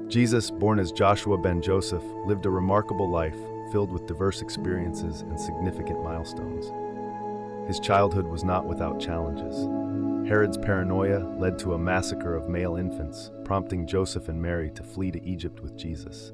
Jesus, born as Joshua ben Joseph, lived a remarkable life filled with diverse experiences and significant milestones. His childhood was not without challenges. Herod's paranoia led to a massacre of male infants, prompting Joseph and Mary to flee to Egypt with Jesus.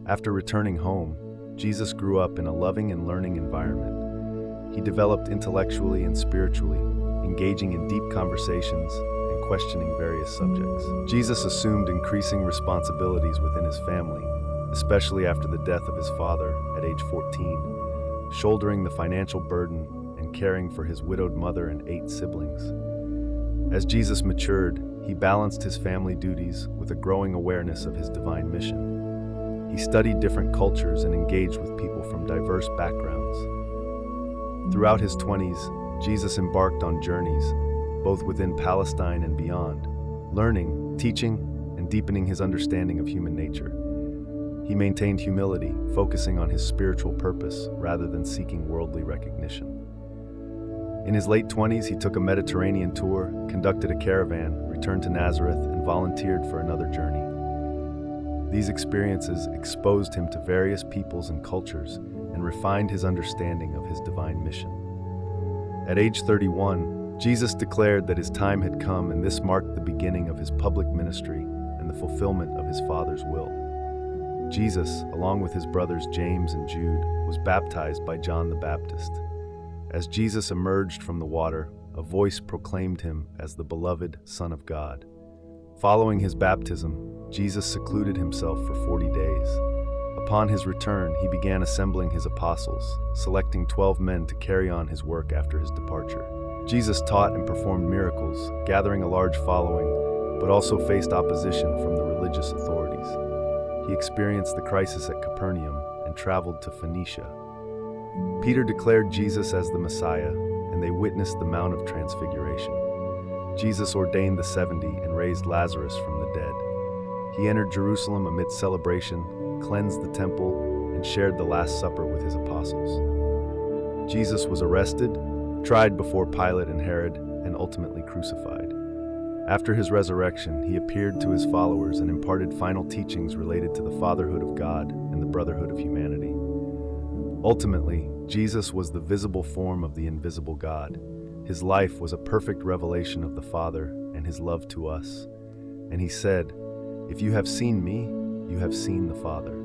After returning home, Jesus grew up in a loving and learning environment. He developed intellectually and spiritually, engaging in deep conversations and questioning various subjects. Jesus assumed increasing responsibilities within his family, especially after the death of his father at age 14, shouldering the financial burden and caring for his widowed mother and 8 siblings. As Jesus matured, he balanced his family duties with a growing awareness of his divine mission. He studied different cultures and engaged with people from diverse backgrounds. Throughout his 20s, Jesus embarked on journeys, both within Palestine and beyond, learning, teaching, and deepening his understanding of human nature. He maintained humility, focusing on his spiritual purpose rather than seeking worldly recognition. In his late 20s, he took a Mediterranean tour, conducted a caravan, returned to Nazareth, and volunteered for another journey. These experiences exposed him to various peoples and cultures and refined his understanding of his divine mission. At age 31, Jesus declared that his time had come, and this marked the beginning of his public ministry and the fulfillment of his Father's will. Jesus, along with his brothers James and Jude, was baptized by John the Baptist. As Jesus emerged from the water, a voice proclaimed him as the beloved Son of God. Following his baptism, Jesus secluded himself for 40 days. Upon his return, he began assembling his apostles, selecting 12 men to carry on his work after his departure. Jesus taught and performed miracles, gathering a large following, but also faced opposition from the religious authorities. He experienced the crisis at Capernaum and traveled to Phoenicia. Peter declared Jesus as the Messiah, and they witnessed the Mount of Transfiguration. Jesus ordained the 70 and raised Lazarus from the dead. He entered Jerusalem amidst celebration, cleansed the temple, and shared the Last Supper with his apostles. Jesus was arrested, tried before Pilate and Herod, and ultimately crucified. After his resurrection, he appeared to his followers and imparted final teachings related to the fatherhood of God and the brotherhood of humanity. Ultimately, Jesus was the visible form of the invisible God. His life was a perfect revelation of the Father and his love to us. And he said, "If you have seen me, you have seen the Father."